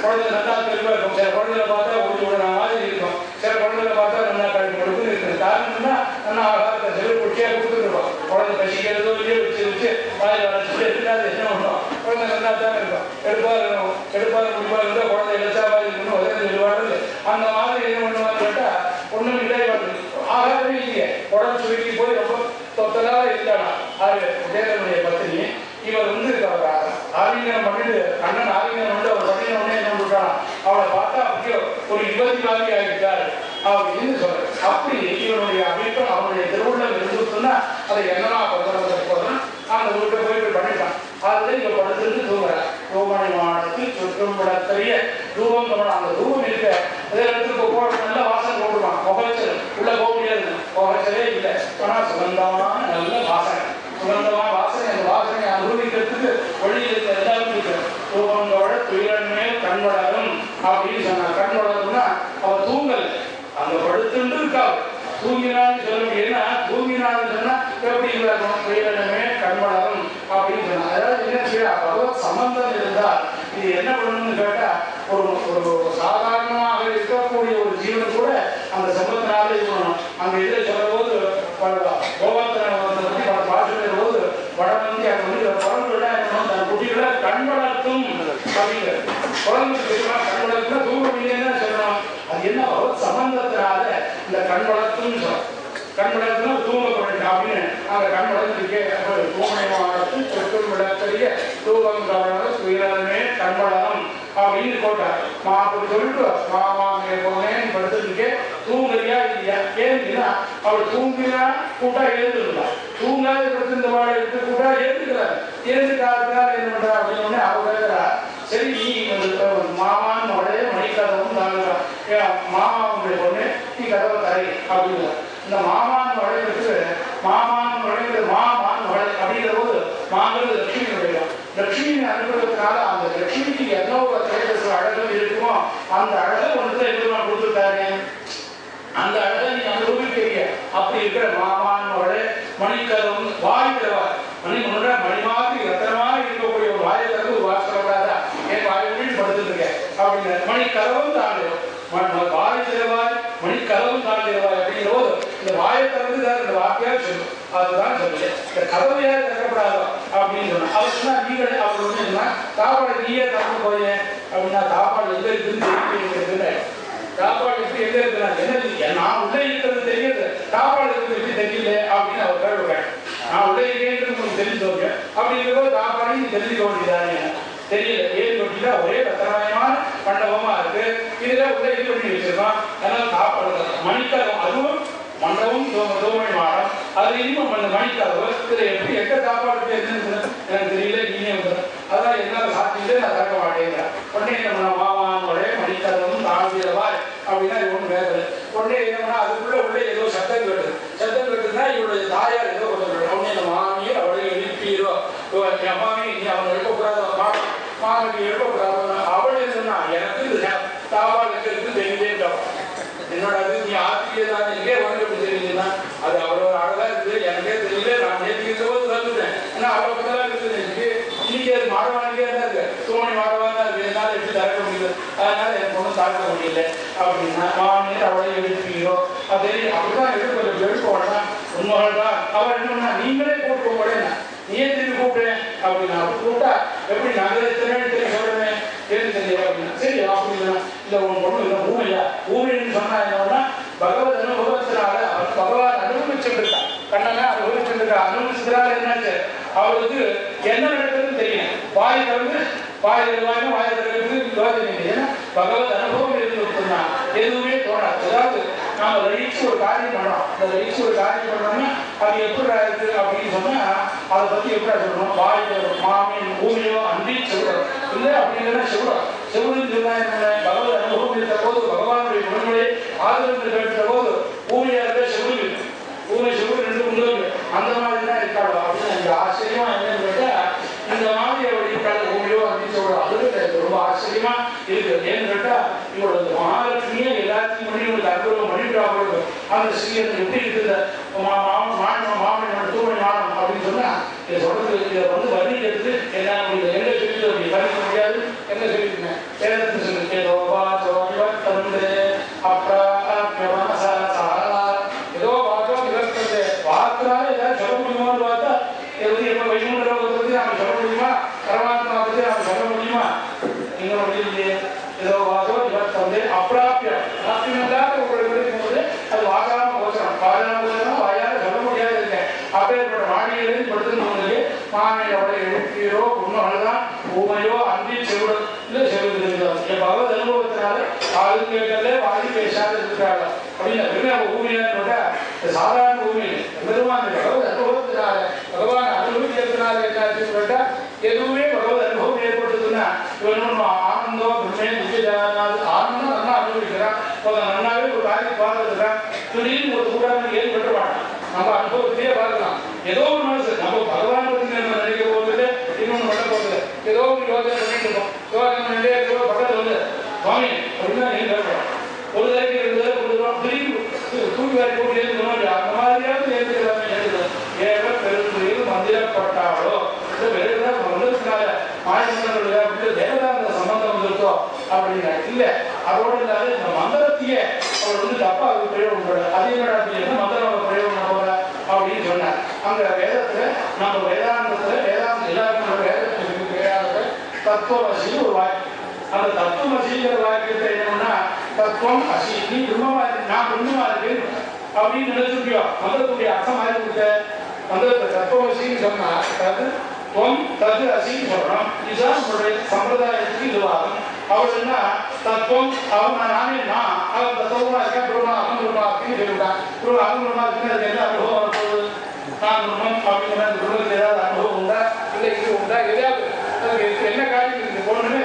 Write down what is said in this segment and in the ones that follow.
குழந்தை நல்லா தெளிவாக இருக்கும். சில குழந்தைகளை பார்த்தா ஒரு மாதிரி இருக்கும். சில குழந்தைகள் வீட்டில் பார்த்தா நல்லா கல்வி கொடுக்குன்னு இருக்குது. காரணம்னா நல்லா ஆகாரத்தை செலவு குட்டியாக கொடுத்துருப்போம். குழந்தை பசிக்கிறதோ இல்லையோ வச்சு வாயில் வரைச்சிட்டு எடுக்காது என்ன பண்ணுவோம். குழந்தை நல்லா தான் இருக்கும். எடுப்பாரு முடிப்பாரு இருந்தால் குழந்தை எழுச்சா வாயில் இன்னும் உதவி எழுவாடு. அந்த மாதிரி என்ன பண்ணுவான்னு கேட்டால் ஒன்றும் இல்லை. ஆகாரமே இல்லையே. உடம்பு சுருக்கி போய் ரொம்ப தொத்தலாக இருந்தானா ஆறு தேவனுடைய பத்தினி. இவர் ஆலீனம் பண்ணிட்டு அண்ணன் ஆலீனம் பண்ணிட்டு அவர் பண்ணின உடனே என்ன பண்ணுறான், அவளை பார்த்தா அப்படியே ஒரு யுவதி மாதிரி ஆகிட்டார் அப்படின்னு சொல்ற. அப்படி இவனுடைய அமைப்பு அவனுடைய திருவுள்ளம் இருந்துச்சுன்னா அதை என்னன்னா படுத்துறதுக்கு அந்த வீட்டை போய் பண்ணிட்டான். அதுல இவ படுத்துட்டு தூங்குறான். தூமணி மாடத்தில் சுற்றும் விடத்தறிய தூவம் கவனம். அந்த தூவம் இருக்க அதே இடத்துக்கு போட நல்ல வாசனை போடுவான். புகைச்சல் உள்ள போக முடியாது, புகைச்சலே இல்லை. ஆனால் சுகந்தமான நல்ல வாசனை, சுகந்தமான வாசனை. அந்த வாசனை அனுபவிக்கிறதுக்கு வழியில் இருக்க எல்லாரும் இருக்கிற தூவங்களோட துயிரன் மேல் கண் வளரும் அப்படின்னு சொன்னான். கண் வளரும்னா அவ தூங்கல், அங்க படுத்துட்டு இருக்காள். தூங்கினான்னு சொல்ல முடியும்னா தூங்கினான்னு சொன்னா எப்படி இருக்கணும், துயிரனமே கண் வளரும் அப்படின்னு சொன்னான். அதாவது என்ன செய்ய பகவத் சம்பந்தம் இருந்தால் இது என்ன பண்ணணும்னு கேட்டா ஒரு சாதாரணமாக இருக்கக்கூடிய ஒரு ஜீவன் கூட அந்த சம்பந்தனால இருக்கணும். அங்க இதில் சொல்ற போது கோவர்த்தனை பற்றி பல பாஷைகள் போது வடமந்தி அங்கே வந்து குழந்தைகள தன் குட்டிகளை கண் வளர்த்தும் அப்படிங்கிற குழந்தைக்கு கண் வளர்த்துனா தூங்க முடியலன்னு சொல்லணும். அது என்ன பகவத் சம்பந்தத்தினால இந்த கண் வளர்த்துன்னு சொல்லணும். கண் வளர்த்துனா தூங்கப்பட்டு அப்படின்னு அந்த கண் வளர்த்துக்கே தூங்கை மாவட்டத்தில் சொற்கும் விளக்கரிய தூக்கம் கவனம் துயிரமே கண் வளரும் அப்படின்னு போட்டார். அப்படி சொல்லிட்டு மாமாங்க போனேன் படுத்துருக்கே தூங்குறியா இல்லையா ஏன்னா அவள் தூங்கினா கூட்டா எழுந்துருந்தான். தூங்காத படுத்து இந்த வாழை எடுத்து கூட்டா எழுந்துக்கிறார். எழுந்துக்காதுக்காக என்ன பண்றா அப்படின்னு அவ கேட்கிறா. சரி நீ மாமான்னு உடைய மணிக்கதவும் தாங்குறான். மாமாவுடைய பொண்ணு நீ கதவை தரை அப்படிங்கிற இந்த மாமான் நுழைவுக்கு மாமான் நுழைவு மாமான் நுழை அப்படிங்கிற போது மாங்கிறது லட்சுமி நுழையும். லட்சுமியை அனுப்புறதுனால அந்த லட்சுமிக்கு என்ன ஒரு தேஜஸ் அழகு இருக்குமோ அந்த அழகை ஒன்று எதிர்மா கொடுத்துருக்காரு. அந்த அழகை நீ அனுபவிக்கிறீங்க. அப்படி இருக்கிற மாமான் நுழை மணிக்கதவும் வாய் தருவார். மணி முன்னாடி மணி மாதிரி ரத்தனமாக இருக்கக்கூடிய ஒரு வாயை தரது ஒரு வாசப்படாதா என் வாய் மொழி படுத்துட்டு இருக்கேன் அப்படிங்கிற மணிக்கதவும் தாண்டிடும். வாய் திறவாய் மணிக்கதவும் தாண்டிடுவாய் அப்படிங்கிற போது இந்த வாயை திறந்துதான் இந்த வார்த்தையா சொல்லும். அதுதான் சொல்லு இந்த கதவையா திறக்கப்படாதோ அப்படின்னு சொன்னா அவர் சொன்னா நீங்களே அவர் வந்து என்ன சாப்பாடு நீயே திறந்து போயேன் அப்படின்னா சாப்பாடு எங்க இருக்குன்னு தெரியுது. சாப்பாடு எப்படி எங்க இருக்கிறாங்க என்ன நான் உள்ளே இருக்கிறது தெரியுது, சாப்பாடு இருக்கிறது எப்படி தெரியல அப்படின்னு அவர் கேள்விப்பேன். நான் உள்ளே இருக்கேன்னு உங்களுக்கு தெரிஞ்சோங்க அப்படிங்கிற போது சாப்பாடு தெரிஞ்சுக்க வேண்டியதானே தெரியல. ஏன் கொட்டினா ஒரே ரத்தனமயமான மண்டபமா இருக்கு. இதுல உள்ள இது பண்ணி வச்சிருக்கோம். அதனால சாப்பாடு மணிக்கதம் அதுவும் மண்டபம் தூமணி மாடம் அது இன்னும் மணிக்கதவு இதுல எப்படி எங்க சாப்பாடு எனக்கு தெரியல. நீனே வந்துடும் அதான் என்னால சாப்பிட்டு நான் திறக்க மாட்டேங்கிறேன். உடனே என்ன பண்ண மாமானுடைய மணிக்கதவும் தாழ்விரவாய் அப்படின்னா இது ஒன்றும் வேதனை. உடனே என்னன்னா அதுக்குள்ள உள்ளே ஏதோ சத்தம் கேட்டு கேட்டுன்னா இவருடைய தாயார் ஏதோ கொஞ்சம் உடனே இந்த மாமியை அவளை எழுப்பிடுவா. என் மாமி நீ அவனை எழுப்பக்கூடாது மாமிக்கு எழுப்பக்கூடாது. அவள் சொன்னா எனக்கு இது சாப்பாடு இருக்கிறதுக்கு தெரிஞ்சே என்னோட அது நீ ஆத்திரியே தான் எங்கே உனக்கு எப்படி தெரியுதுன்னா அது அவ்வளோ அழகா இருக்குது எனக்கே தெரியல. நான் நேற்றுக்கிற போது வந்துட்டேன். ஏன்னா அவ்வளோ பக்கத்தான் இருக்குது. இன்னைக்கு அது மாடவானிக்கே தான் இருக்கு. தூமணி மாடவான் தான் இருக்கு. என்னால் எப்படி திறக்க முடியுது. அதனால எனக்கு ஒன்றும் தாக்க முடியல அப்படின்னா மாமியை அவளை எழுப்பியோ அது அப்படிதான் எடுத்து கொஞ்சம் எழுப்போம்னா உண்மைகள் தான். அவள் என்னன்னா நீங்களே கூப்பிட்டு போடேன்னா நீயே திரும்பி கூப்பிட்டேன் அப்படின்னா அப்படி கூப்பிட்டா எப்படி நாங்களே திறன் சொல்றேன் ஏன்னு தெரியல அப்படின்னா சரி அப்படின்னா இல்லை உன் பொண்ணு இல்லை ஊமையா ஊமைன்னு சொன்னா என்னன்னா பகவத் அனுபவத்தினால பகவான் அனுபவிச்சுருக்கா கண்ணனை அனுபவிச்சுருக்கா. அனுபவிச்சதுனால என்னாச்சு அவளுக்கு என்ன நடக்குதுன்னு தெரியும். வாய் திறந்து வாய் தருவாங்க வாய் தருவது யோசனை ஏன்னா பகவத் அனுபவம் இருந்துன்னா எதுவுமே தோணாது. அதாவது நாம ரயிச்சு ஒரு காரியம் பண்ணோம். அந்த ரயிச்சு ஒரு காரியம் பண்ணோம்னா அது எப்படி இருக்கு அப்படின்னு சொன்னா அதை பத்தி எப்படி சொல்லணும். வாய் மாமியின் பூமியோ அன்றி செவிடும் இல்லை அப்படின்னா செவிடும். செவிடுன்னு சொன்னா என்ன பகவத் அனுபவம் இருக்கிற போது பகவானுடைய குணங்களை ஆதரவு கேட்ட போது பூமியா இருக்க செவிடு பூமி செவிடு ரெண்டு உங்களுக்கு அந்த மாதிரி தான் இருக்காளோ அப்படின்னு எனக்கு ஆச்சரியமா என்னன்னு கேட்டா இந்த மாதிரி அவள் இருக்காள் பூமியோ அப்படின்னு சொல்றோம். அது ரொம்ப ஆச்சரியமா இருக்கு. ஏன்னு கேட்டா இவளோட மகாலட்சுமியே எல்லாத்தையும் பண்ணி இவளுக்கு அற்புதம் பண்ணிவிட்டா அவளுக்கு அந்த ஸ்ரீயத்தை எப்படி இருக்குது மாமன் தூமணி மானம் அப்படின்னு சொன்னா இதை சொல்றது இதை வந்து வர்ணிக்கிறதுக்கு என்ன எங்க சொல்லிட்டு அப்படி வர்ணிக்க முடியாது. என்ன சொல்லியிருக்கேன் வேதத்தை சொல்லியிருக்கேன் அப்புறம் அப்படின்னு எப்பவுமே நம்ம பூமியில சாதாரண பூமி பெருமான் பகவத் அனுபவத்தினால பகவான் அனுபவிக்கிறதுனால என்னாச்சுன்னு கேட்டா எதுவுமே பகவத் அனுபவம் ஏற்பட்டதுன்னா இவன் ஆனந்தம் ஆனந்தம் நல்லா அனுபவிக்கிறான் நன்னாவே ஒரு காரியம் பார்த்துருக்கான் திடீர்னு ஒரு கூடாமல் ஏற்பட்ட மாட்டான் நம்ம அனுபவத்திலேயே பார்க்கலாம் ஏதோ ஒரு மனசு நம்ம பகவான் பற்றி நம்ம நினைக்க போகுது இன்னொன்று பண்ண போகுது ஏதோ ஒரு யோசனை பண்ணிட்டு இருக்கோம் யோசனை பண்ணிட்டே இருக்கோ பக்கத்தில் வந்து சுவாமி அப்படின்னா நீங்க கேட்கலாம் ஒரு தடவை இருந்தது கொடுக்குறோம் திடீர்னு தூக்கி வாரி போட்டு எழுதுக்கணும் அந்த மாதிரியாவது எழுதுக்கலாமே எழுதுறோம் ஏவ பெருந்துறையில் மந்திரப்பட்டாலோ மந்திரத்தினால மாயமந்திரங்கள் அப்படின்னு தேவதாந்த சம்பந்தம் வந்திருக்கோ அப்படின்னா இல்ல அதோட இல்லாத இந்த மந்திரத்தையே அவர் வந்து தப்பா அது பிரயோகம் பண்ண அதே மாதிரி என்ன மந்திரம் பிரயோகம் பண்ண போற அப்படின்னு சொன்னார் அந்த வேதத்துல நம்ம வேதாந்தத்துல வேதாந்த எல்லாருக்கும் வேதத்துக்கு வேதாந்த தத்துவமசின்னு ஒரு வாக்கியம் அந்த தத்துவமசிங்கிற வாக்கியத்தை என்னன்னா தத்துவம் அசி நீ பிரம்மமா இருக்கு நான் பிரம்மமா இருக்கேன் அப்படின்னு நினைச்சிருக்கியோ மந்திரத்துடைய அர்த்தம் ஆகி கொடுத்த மந்திரத்தை தத்துவமசின்னு சொன்னா அது துவம் தது அசின்னு சொல்றோம் இதுதான் நம்மளுடைய சம்பிரதாயத்துக்கு இதுவாகும் அவர் என்ன தத்துவம் அவன் நானே நான் அவன் தத்துவமா இருக்கேன் பிரம்மா அகம் பிரம்மா அப்படின்னு சொல்லிவிட்டான் அகம் பிரம்மா இருக்குன்னு அதுக்கு என்ன அனுபவம் வரப்போகுது நான் பிரம்மம் அப்படிங்கிற அந்த பிரம்மத்துக்கு ஏதாவது அனுபவம் உண்டா இல்லை இது உண்டா எதாவது அதுக்கு என்ன காரியம் இருக்கு போகணுமே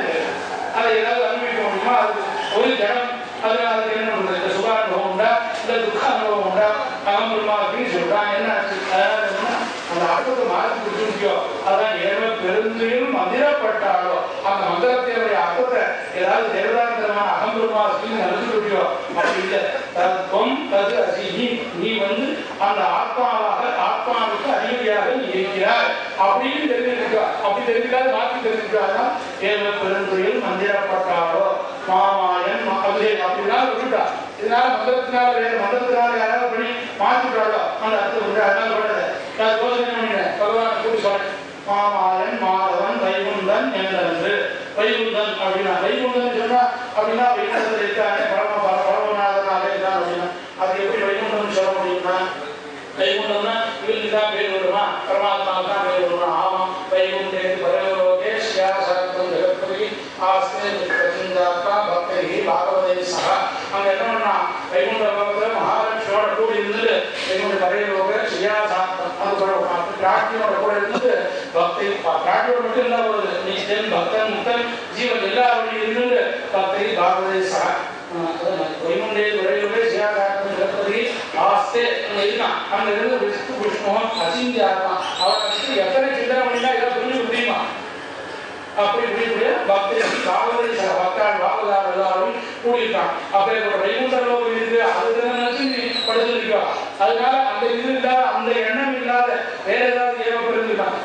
அதை ஏதாவது அனுபவிக்க முடியுமா அது ஒரு ஜனம் அதனால அதுக்கு என்ன பண்றது சுக அனுபவம் உண்டா இல்லை துக்க அனுபவம் உண்டா அகம் பிரம்மா அப்படின்னு சொல்றான் என்ன ஆச்சு அதனால அந்த அர்த்தத்தை மாற்றி பிடிச்சிருக்கியோ அதான் ஏழை பெருந்தையும் மந்திரப்பட்டாலோ அந்த மந்திரத்தினுடைய அர்த்தத்தை ஏதாவது தேவதாந்தரமான அகம்பிரமா அப்படின்னு நினைச்சுக்கிட்டியோ அப்படி இல்லை தொம் தது அசி நீ வந்து அந்த ஆத்மாவுக்கு அதிபதியாக நீ இருக்கிறாய் அப்படின்னு தெரிஞ்சுக்கிட்டோ அப்படி தெரிஞ்சுக்காது மாற்றி தெரிஞ்சுக்கிட்டாதான் ஏழை பெருந்துறையில் மந்திரப்பட்டாலோ மாமாயன் அபிஷேகம் அப்படின்னா விட்டுட்டா இதனால மந்திரத்தினால வேற மந்திரத்தினால யாராவது பண்ணி மாற்றிவிட்டாலோ அந்த அர்த்தம் அதனால சொல்றது நான் யோசனை பண்ணிட்டேன் பகவான் கூட்டி சொல்றேன் மாமாயன் மாதவன் வைகுந்தன் என்றன்று வைகுந்தன் அப்படின்னா வைகுந்தன் சொன்னா அப்படின்னா வைகுந்தத்தில் இருக்கானே பரமநாதனாக இருக்கான் அப்படின்னா அது எப்படி வைகுந்தன் சொல்ல முடியும்னா வைகுண்டம்னா இவருக்கு தான் பேர் வருமா பரமாத்மாவுக்கு தான் பேர் வருமா ஆமாம் வைகுண்டே பரலோகே ஸ்யாசக்தம் ஜெகத்பதி ஆஸ்தே பிரசிந்தாத்மா பக்தரி பாகவதே சகா அங்க என்ன பண்ணா வைகுண்ட லோகத்தில் மகாலட்சுமியோட கூடி இருந்துட்டு வைகுண்ட பரலோக ஸ்யாசக்தம் அது பிராட்டியோட கூட இருந்துட்டு பக்தி பிராட்டியோட மட்டும் என்ன வருது நிச்சயம் பக்தன் முக்தன் ஜீவன் எல்லாரும் இருந்துட்டு பக்தரி பாகவதே சகா வைகுண்டே பரலோகே ஸ்யாசக்தம் ஜெகத்பதி ஆஸ்தே இருக்கான் அங்க இருந்து விஷ்ணு அசிந்தி ஆத்மா அவனுக்கு எத்தனை சிந்தனை பண்ணினா இதை புரிஞ்சு முடியுமா அப்படி இப்படி பக்தி பாகவதி பக்தாள் பாகவதார் எல்லாரும் கூடியிருக்கான் அப்ப என்னோட வைகுண்டர்ல இருக்கு அதுக்கு நினைச்சு நீ படுத்திருக்கா அதனால அந்த இது இல்லாத அந்த எண்ணம் இல்லாத வேற ஏதாவது ஏவப்பட்டிருக்கான்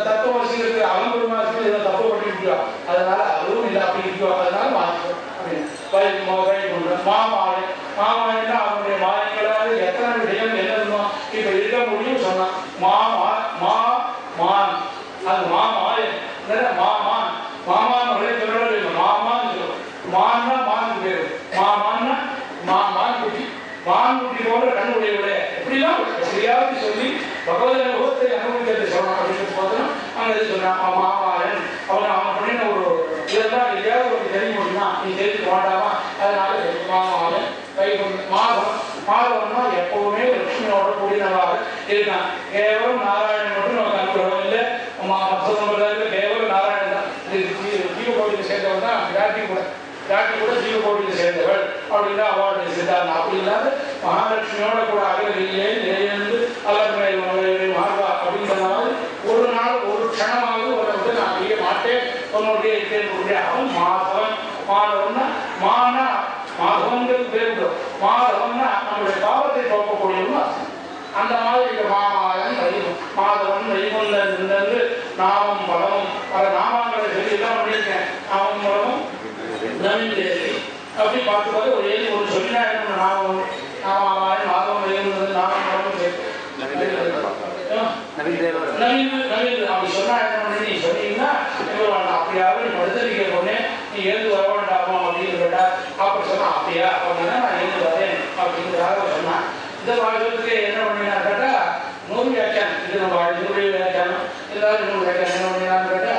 தத்துவமசிகளுக்கு அலம்பெருமாசி ஏதாவது தப்பு பண்ணிருக்கா அதனால அதுவும் இல்லை அப்படி இருக்கோ அதனால மாற்றிக்கோ அப்படின்னு மாமாயன்னா அவனுடைய மாயங்களால எத்தனை விஷயம் என்ன இருந்தோம் இப்ப இருக்க முடியும் சொன்னான் மான் அது மாமாயன் மாமான் சொல்றது மாமான்னு சொல்லுவோம் மான்னா மான் பேரு மாமான்னா மான் குட்டி போன்ற கண்ணுடைய விட எப்படிலாம் எப்படியாவது சொல்லி பகவத அனுபவத்தை அனுபவிக்கிறதை சொல்லணும் அப்படின்னு பார்த்தோம் அங்க இது சொன்னான் மாமாயன் அவன் பண்ணின ஒரு இதெல்லாம் எதையாவது ஒரு தெரிய முடியுமா நீ தெரிஞ்சுக்க மாட்டாமா அதனால மாமாயன் மாதவன்னா எப்பவுமே லட்சுமியோட கூடினவாக இருக்கான் கேவலம் நாராயணன் மட்டும் நமக்கு அனுகிரகம் இல்லை கேவலம் நாராயணன் தான் ஜீவகோடியில் சேர்ந்தவன் தான் விராட்டி கூட ஜீவகோடியில் சேர்ந்தவள் அப்படின்னா அவார்டு செய்தாங்க அப்படி இல்லாத மகாலட்சுமியோட கூட அகலிலே நிறைந்து அல்லது மார்பா அப்படிங்கிற மாதிரி ஒரு நாள் ஒரு க்ஷணமாவது உன்னை விட்டு நான் செய்ய மாட்டேன் உன்னுடைய இருக்கக்கூடிய அவன் மாதவன் மாதவன்னா மாதவன்கள் பேர் மாதவன்னா நம்மளுடைய பாவத்தை போக்கக்கூடியவங்க அந்த மாதிரி மாதவன் வைகுந்தன் நாமம் பலமும் பல நாமங்களை சொல்லி எல்லாம் பண்ணியிருக்கேன் நாமம் பலமும் நவீன் அப்படி பார்த்து ஒரு ஏழு ஒரு சொல்லினா என்ன நாமம் மாதவன் வைகுந்தன் நாமம் பலமும் நவீன் அப்படி சொன்னா என்ன பண்ணி நீ சொன்னீங்கன்னா அப்படியாவது நீ படுத்தரிக்க பொண்ணு நீ எழுந்து வர வேண்டாமா அப்படின்னு கேட்டா அப்படி சொன்னா அப்படியா அப்படின்னா நான் எழுந்து வரேன் அப்படிங்கிறதாக சொன்னான் இந்த வாழ்க்கைக்கு என்ன பண்ணினா கேட்டா 100 வியாக்கியானம் இது நம்ம இதனுடைய வியாக்கியானம் எல்லாரும் 100 வியாக்கியானம் என்ன பண்ணினான்னு கேட்டா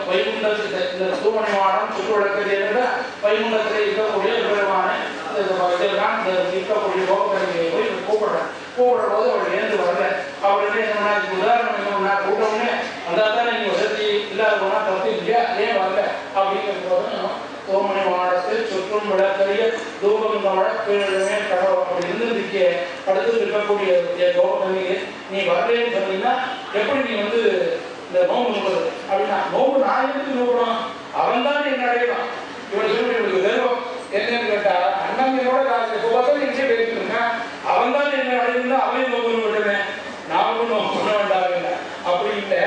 வைகுண்டத்துக்கு இந்த தூமணி மாடம் சுற்றுவழக்கத்தை கேட்டா வைகுண்டத்தில் இருக்கக்கூடிய பெருமான இந்த இருக்கக்கூடிய கோபக்கணியை போய் கூப்பிடுறேன். கூப்பிடுற போது அவள் ஏந்து வரல. அவள் என்ன உதாரணம் என்ன கூட்டவுடனே வந்தா தானே நீங்க வசதி இல்லாத போனா தப்பு இல்லையா, அதே வரல அப்படிங்கிற போது தோமணி மாடத்தில் சுற்றும் விளக்கரிய தூபம் வழக்கிழமே கடவுள் அப்படி இருந்ததுக்கே அடுத்து இருக்கக்கூடிய கோபக்கணியை நீ வரலன்னு சொன்னீங்கன்னா எப்படி நீ இந்த நோம்பு நோக்குறது அப்படின்னா, நோம்பு நான் எதுக்கு நோக்கணும், அவன் தான் என்ன அடையலாம். இவன் சொல்லி இவனுக்கு தெய்வம் என்னன்னு கேட்டா அண்ணங்களோட காலத்தில் எங்கே பேசிருங்க, அவன் தான் என்ன அடையுதுன்னா அவனையும் நோம்பு விட்டுவேன், நாமும் நோம்பு பண்ண வேண்டாம். அப்படி இல்லை,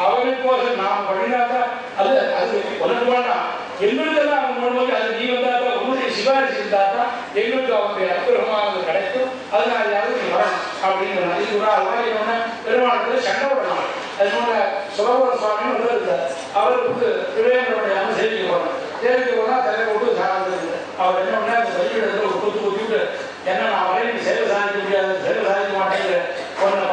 அவனுக்கு நாம் பண்ணினாதான் அது அது உனக்கு வேண்டாம், எங்களுக்கெல்லாம் அவன் மூலமாக அது நீ வந்தாதான் உன்னுடைய சிபாரிசு இருந்தாதான் எங்களுக்கு அவனுடைய அற்புதமானது கிடைக்கும். அதனால யாரும் நீ வரணும் அப்படின்னு இது ஒரு ஆள் என்னன்னா பெருமாள் சண்டை விடலாம். அதனால சுலபர சுவாமி இருக்கார், அவருக்கு விவேகனுடைய சேவிக்க போனோம். சேவிக்க போனா தலை விட்டு சாப்பிட்டு அவர் என்ன பண்ணா அந்த பள்ளியிடத்துல ஒரு குத்து குத்திவிட்டு என்ன நான் வரைய நீ சேவை சாதிக்க முடியாது, சேவை சாதிக்க மாட்டேங்கிற உன்னை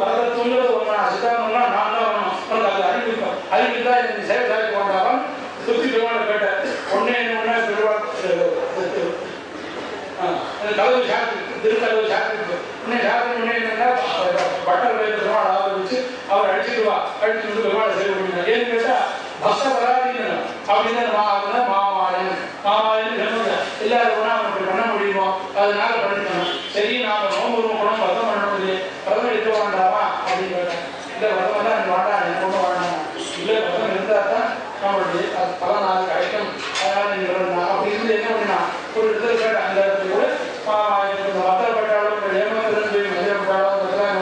பலத்துங்கிறது ஒன்று சித்தாந்தம்னா நான் தான் வரணும், உனக்கு அது அறிவிக்கும், அறிவித்தா எனக்கு சேவை சாதிக்க மாட்டாலும் சுத்தி பெருமாள் கேட்டேன். ஒன்னே என்ன பண்ணா பெருமாள் கதவு சாப்பிட்டு திருக்கதவு சாப்பிட்டு உடனே சாப்பிட்டு உடனே என்னன்னா பட்டர் பெருமாள் ஆரம்பிச்சு அவர் அடிச்சுட்டு வா, அடிச்சுட்டு பெருமாள் சேவை பண்ணினார். ஏன்னு கேட்டா பக்த வராதின்னு அப்படின்னு மாமாயன் எல்லாரும் அவனுக்கு பண்ண முடியுமோ அதனால பண்ணிக்கணும். சரி நாம நோம்பு நோக்கணும், பதம் பண்ண முடியும், பதம் எடுக்க வேண்டாமா அப்படின்னு கேட்டேன். இல்லை பதம் தான் வேண்டாம், எனக்கு ஒன்றும் வேண்டாம், இல்லை பதம் இருந்தால் தான் நம்மளுடைய அது பல நாள் கிடைக்கும், அதனால நீங்கள் அப்படி இருந்து என்ன பண்ணினா ஒரு இடத்துல கேட்டேன். அந்த இடத்துல கூட மத்தப்பட்டாலும் ஏமாத்திரம் மதியப்பட்டாலும் அதெல்லாம்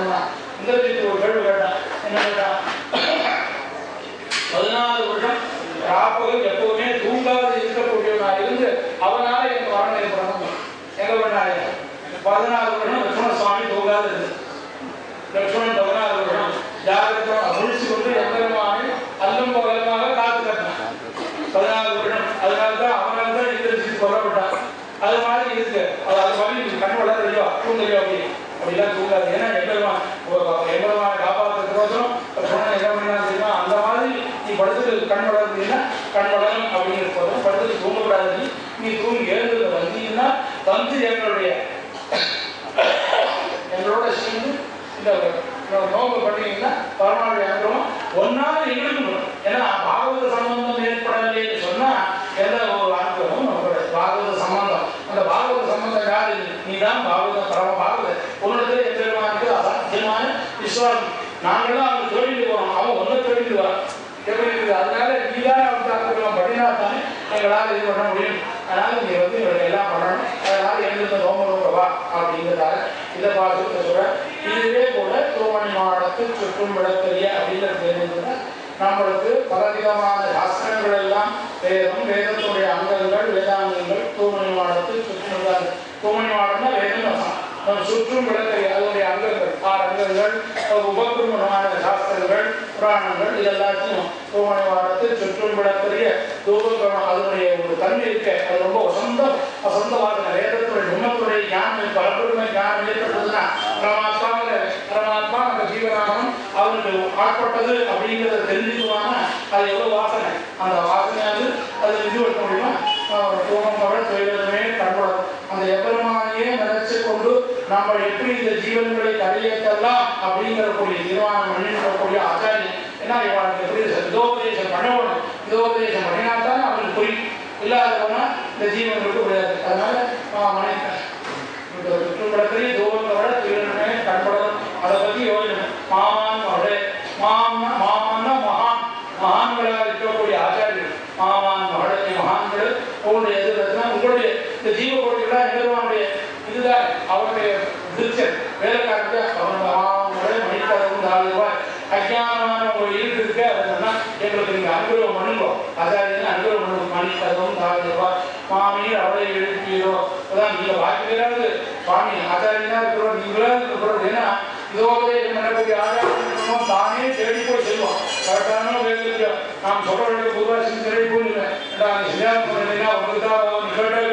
இந்த ஒரு கேள்வி கேட்டான். என்ன கேட்டான், 14 வருஷம் ராப்பகல் எப்பவுமே தூங்காது இருக்கக்கூடியவனாக இருந்து அவனால எனக்கு மரணம் ஏற்படணும். எங்க பண்ணாரு 14 வருஷம் லட்சுமண சுவாமி தூங்காது இருந்து லட்சுமணன் 14 வருஷம் ஜாகிரதை முழிச்சு கொண்டு எம்பெருமானை அல்லும் பகலமாக காத்து கட்டினான் 14 வருஷம். அதனால்தான் அவனால் தான் இந்திரஜித்து கொல்லப்பட்டான். அது மாதிரி இருக்கு, அது மாதிரி கண் வளர்றையோ தூங்கலையோ அப்படிலாம் தூங்காது. ஏன்னா எம்பெருமானை காப்பாற்றுறதுக்கோசரம் சொன்ன என்ன பண்ணா தெரியுமா, அந்த மாதிரி நீ படுத்துட்டு கண் வளர்ந்தீங்கன்னா கண் வளரும் அப்படின்னு போதும், படுத்துட்டு தூங்கக்கூடாது. நீ தூங்கி எழுந்து வந்தீங்கன்னா எங்களோட சேர்ந்து இந்த நோம்பு பண்ணீங்கன்னா பரமாவுடைய அனுகிரகம் ஒன்னாவது எங்களுக்கு வரும். ஏன்னா பாகவத சம்பந்தம் ஏற்படலைன்னு சொன்னா எந்த ஒரு அனுகிரகமும் நம்மளோட பாகவத சம்பந்தம், அந்த பாகவத சம்பந்தம் யாரு, நீ தான் பாகவத பரம பாகவத உன்னிடத்துல எம்பெருமானுக்கு அசாத்தியமான விசுவாசம். நாங்களாம் அவன் தொழிலுக்கு போறோம், அவன் ஒன்றை தொழிலுக்கு வரான் எப்படி இருக்குது. அதனால நீதான் அவனுக்கு அனுகிரகம் பண்ணினா தானே எங்களால் இது பண்ண முடியும். அதனால நீ இவருக்கு எல்லாம் பண்ணணும், அதனால எழுந்த நோம்பவா அப்படிங்கிறதால இதை பார்த்து சொல்றேன். இதுவே கூட தோமணி மாடத்தில் சுற்றும் விளக்கரிய அப்படிங்கிறது நம்மளுக்கு பலவிதமான சாஸ்திரங்கள் எல்லாம் வேதம், வேதத்துடைய அங்கங்கள், வேதாங்கங்கள் தூமணி மாடத்தில் சுற்றும். தூமணி மாடம்னா வேதம் சுற்றும் விளக்கரிய அதனுடைய அங்கங்கள் 6 அங்கங்கள், உபகுருமான சாஸ்திரங்கள், புராணங்கள் இதெல்லாத்தையும் தூமணி மாடத்தில் சுற்றும் விளக்கரிய தூபகரணம் அதனுடைய ஒரு தன்மை இருக்க அது ரொம்ப வசந்தமாக வேதத்துடைய உண்மத்துடைய ஞானம் பரப்புரிமை ஞானம் ஏற்பட்டதுன்னா பரமாத்மா அந்த ஜீவனாகணும் அவனுக்கு ஆட்பட்டது அப்படிங்கிறத தெரிஞ்சுக்குவாங்க. அது எவ்வளவு வாசனை, அந்த வாசனையாவது அதை விதிவடுத்த முடியுமா, தூமங்கள் தொழிலுமே கண்படும். அந்த எவ்வளமானையே நினைச்சு கொண்டு நம்ம எப்படி இந்த ஜீவன்களை கரையேற்றலாம் அப்படிங்கிற கூடிய தீர்மானம் பண்ணிக்கூடிய ஆச்சாரியம் ஏன்னா இவனுக்கு எப்படி இதோபதேசம் பண்ணணும், இதோபதேசம் பண்ணினால்தான் அவனுக்கு புரியும், இல்லாதவனா இந்த ஜீவன்களுக்கு முடியாது. அதனால சுற்றும்படத்திலே தோவங்களோட தீர்மானமே கண்படும். அதை பற்றி யோசனை மாமான் மகளே மாமான்னா மகான்களாக இருக்கக்கூடிய ஆச்சாரியர்கள் மாமான் மகளே மகான்கள் உங்களுடைய எதிர்ப்புனா உங்களுடைய இந்த ஜீவ கோட்டிகளாக எங்களுடைய இதுதான் அவருடைய திருச்சல் வேலைக்காரங்க அவனுடைய மணிக்காரங்க 4 ரூபாய் அஜானமான உங்கள் இருக்கு அதுன்னா எங்களுக்கு நீங்கள் அனுகிரகம் பண்ணுங்கோ, ஆச்சாரியன்னு அனுகிரகம் பண்ணுங்க, மணிக்காரவும் 4 ரூபாய் சுவாமியை அவளை எழுப்பீரோ அதான் நீங்கள் பாக்கி பேராது சுவாமி ஆச்சாரியனா இருக்கிறோம் நீங்களாக இருக்கிறோம். ஏன்னா இதோட பண்ணக்கூடிய ஆச்சாரம் தானே தேடி போய் செல்வோம். கரெக்டான வேலைக்கு நாம் சொல்ல வேண்டிய பூர்வாசி தேடி போயில்லை சிதாரம் பண்ணீங்கன்னா உங்களுக்கு தான் நீ கேட்டால்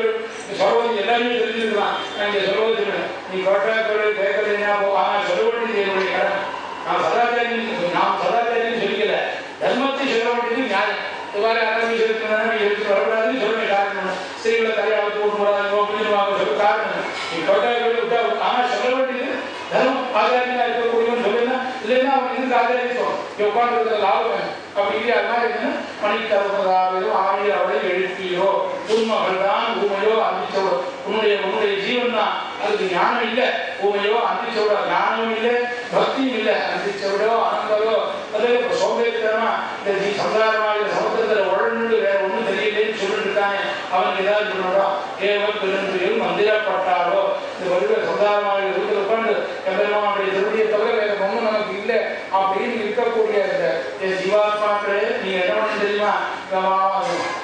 சொல்வது எல்லாமே தெரிஞ்சுக்கலாம். நான் இங்கே சொல்வது நீ கேட்டாக்கள் கேட்கலைன்னா ஆனால் சொல்ல வேண்டியது என்னுடைய கடன். நாம் சதாச்சாரின்னு சொல்லிக்கல, தர்மத்தை சொல்ல வேண்டியது நியாயம். இவ்வாறு அறவை செலுத்தினா எடுத்து வரக்கூடாதுன்னு சொல்லுங்க. காரணம் ஸ்திரீகளை கல்யாணம் போட்டு போடாது அப்படின்னு தர்மம் ஆச்சாரியனா இருக்கக்கூடியவன் சொல்லுன்னா இல்லைன்னா அவன் இதுக்கு ஆச்சாரியம் உட்காந்துருக்கிற லாபம் அப்படி அதனால என்னன்னா மணி தருவதாகவோ ஆகிய அவளை எழுப்பியோ உண்மகள் தான் ஊமையோ அந்திச்சோட உன்னுடைய ஜீவன் தான் அதுக்கு ஞானம் இல்லை ஊமையோ அந்திச்சோட ஞானமும் இல்லை பக்தியும் இல்லை அந்திச்சோடோ அனந்தரோ அதே சோம்பேறித்தனமா இந்த சமுதாயமாக சமுத்திரத்தில் உழந்து வேற ஒன்றும் தெரியலேன்னு சொல்லிட்டு இருக்காங்க அவனுக்கு ஏதாவது சொல்லணும் ஏவல் பெருந்தில் மந்திரப்பட்டாரோ இந்த வருட சமுதாயமாக இருக்கிற உட்காந்து எம்பெருமானுடைய திருடியை தவிர வேற ஒன்றும் நமக்கு இல்லை அப்படின்னு இருக்கக்கூடிய இந்த ஜீவாத்மாக்களே நீங்க என்ன பண்ண தெரியுமா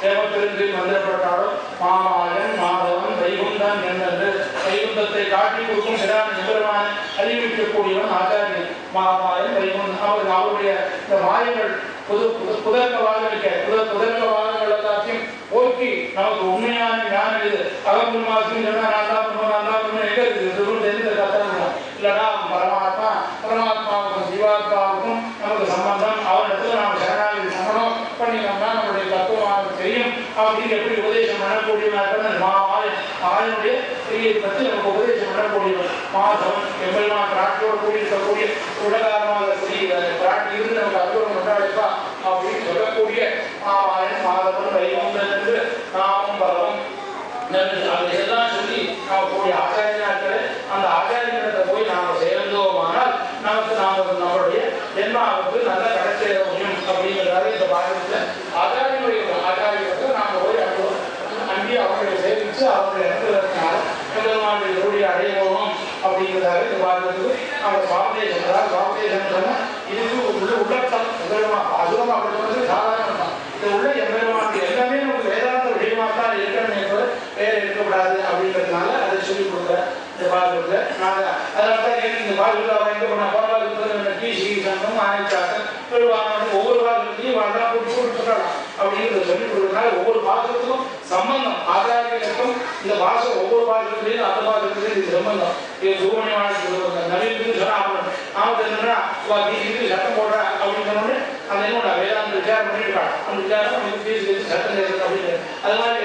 ஏவல் பெருந்தில் மந்திரப்பட்டாரோ மாமாயன் மாதவன் வைகுந்தன் என்னது வைகுந்தத்தை காட்டி கொடுக்கும் சிறான் எம்பெருமான் அறிவிக்கக்கூடியவன் ஆச்சாரியன் மாமாயன் வைகுந்தன் அவருடைய இந்த மாயங்கள் புதர்க்கவாதங்கள் எல்லாத்தையும் போக்கி நமக்கு உண்மையான ஞானம் இது அகம்புமாசின்னு சொன்னா நான் எங்க இருக்குது தெரிஞ்சு இல்லைன்னா பரமாத்மாவுக்கும் ஜீவாத்மாவுக்கும் நமக்கு சம்பந்தம் அவரிடத்துல நாம் சரணாகி சமணம் பண்ணினோம்னா நம்மளுடைய தத்துவம் தெரியும் அப்படின்னு எப்படி உபதேசம் பண்ணக்கூடியவன் ஆயனுடைய கிரியை பற்றி நமக்கு உபதேசம் பண்ணக்கூடியவன் மாதவன் எம்பெருமான் பிராட்டியோடு கூடியிருக்கக்கூடிய உலகாரமாக பிராட்டி இருந்து நமக்கு அற்புதம் கொண்டாடிப்பா அப்படின்னு சொல்லக்கூடிய ஆயன் மாதவன் வைகுந்தன் என்று நாமும் பலவும் அதெல்லாம் சொல்லி கூடிய ஆச்சாரியனாக்களை அந்த ஆச்சாரியத்தை போய் நாம் சேர்ந்தோமானால் நமக்கு நம்மளுடைய ஜென்மாவுக்கு நல்ல கடை முடியும் அப்படிங்கிறதால இந்த பாடத்தில் ஆச்சாரியத்தை நாம் போய் அங்கே அவர்களை சேமித்து அவர்களை இறந்துறதுனால பெருமானுடைய திருடியை அடையணும் அப்படிங்கிறதாக இந்த பாடத்துக்கு நம்ம சுவாமிதேசம் சொன்னால் இதுக்கு உள்ளட்டம் அசுரமாக அப்படி சொன்னது சாதாரணம் தான் இது உள்ள எம்பெருமானுடைய எல்லாமே நமக்கு வேதாந்த விஷயமாக தான் இருக்கணும் என்பது வேறு இருக்கக்கூடாது அப்படின்றதுனால அதை சொல்லிக் கொடுக்குறேன் இந்த பாடத்துல நாங்கள் அதனால தான் இந்த பாடத்தில் அவன் எங்கே பண்ண பாடல் டி ஸ்ரீசங்கம் ஆயிச்சாட்டம் பெருவாங்க ஒவ்வொரு பாடத்துலையும் வாழ்லாம் கூட்டு சொல்லலாம் அப்படிங்கிறத சொல்லிக் கொடுக்குறதுனால ஒவ்வொரு பாசத்துக்கும் சம்பந்தம் ஆச்சாரியர்களுக்கும் இந்த பாசம் ஒவ்வொரு பாசத்துலையும் அந்த பாசத்துலையும் இது சம்பந்தம் இது சுகமணி வாழ்க்கை நவீனத்துக்கு சொன்னால் நாம என்னன்னா இதுக்கு சட்டம் போடுறேன் அப்படின்னு சொன்னோடனே அந்த என்னோட வேதாந்த விசாரம் பண்ணிட்டு இருக்காங்க அந்த விசாரம் நமக்கு ஃபீஸ் வச்சு சட்டம் செய்யறது அப்படின்னு அது மாதிரி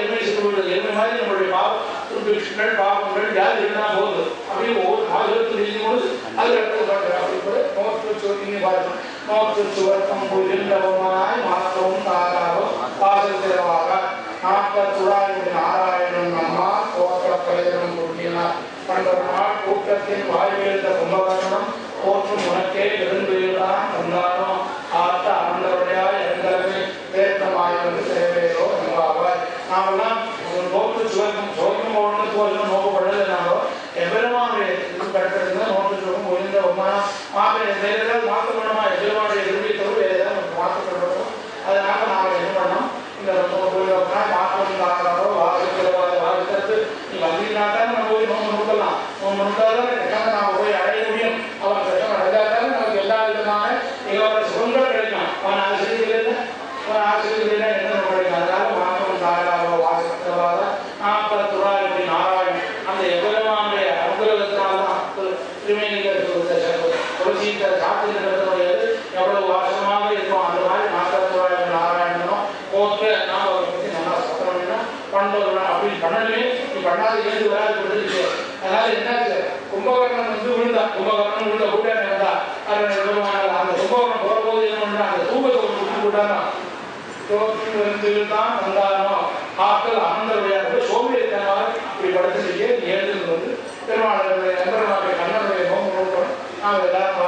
எருமை மாதிரி நம்மளுடைய பாவங்கள் பாவங்கள் யார் இருந்தா போகுது அப்படின்னு ஒவ்வொரு பாகத்தில் எழுதும்போது அதில் இடத்துல சொல்றேன் அப்படி நோக்கு பார்க்கணும் நோக்கு சுவர்க்கம் புரிந்தவமாய் மாற்றவும் தாராவும் பாசத்திரவாக நாற்பத்துழாயிரம் நாராயணன் அம்மா தோற்ற பிரயோஜனம் கொடுத்தினார் பண்டொருநாள் கூட்டத்தின் வாய்வெழுந்த கும்பகர்ணம் போற்றும் உனக்கே பெருந்துயில்தான் வந்தானோ ஆத்த அனந்தவடையாய் எங்களமே வேத்தமாயிருந்து சேவையோ என்பாவாய் நாமெல்லாம் நோக்கு சுவர்க்கம் சோகம் போடணும் சுவர்க்கம் நோக்கப்படலைனாலோ எவ்வளவானுடைய இது கட்டுறதுன்னா நோக்கு சுவர்க்கம் ஒழிந்த உமானம் வேற ஏதாவது மாற்றப்படணுமா எவ்வளவானுடைய விரும்பியத்தோடு வேற ஏதாவது மாற்றப்படணும் அதனால நாங்கள் என்ன பண்ணோம் இந்த மாற்றம் தாக்குறாரோ வாசிக்கிறது நீ வந்தீங்கன்னாத்தான் நம்ம போய் நோம்பு நோக்கலாம் நோம்பு நோக்காதான் நாம போய் அடைய முடியும் அவன் கஷ்டம் அடைஞ்சாதான் நமக்கு எல்லா விதமான மிகவர சுகங்கள் கிடைக்கும் அவன் ஆசிரியர்கள் என்ன கிடைக்கும் அதனால மாற்றம் தாக்குறாரோ வாசிக்கிறவாத நாற்பத்துறாயிரத்தி நாராயணன் அந்த எவ்வளவானுடைய அனுகிரகத்தினால்தான் திருமணிக்கு சாப்பிட்டு எவ்வளவு வாசமாக இருக்கும் அந்த மாதிரி நாற்பத்துறாயிரம் நாராயணனும் போற்று நாம் அவரை பற்றி நல்லா சத்தம் பண்ணணும் அப்படின்னு பண்ணணுமே நீ பண்ணாத ஏழு வராது அதனால என்னாச்சு கும்பகர்ணன் விழுந்தான் கும்பகர்ணன் விழுந்த கூட்டான இருந்தா அந்த கும்பகர்ணன் போற போது என்ன பண்றான் அந்த தூபத்தை விட்டு போட்டானா தான் வந்தானோ ஆக்கள் ஆனந்தவையாக சோம்பேறித்தனமாக இப்படி படுத்துட்டு எழுதுன்னு வந்து பெருமாளுடைய எம்பெருமாளுடைய கண்ணனுடைய நோம்பு நோக்கணும் நாங்கள் எல்லாரும்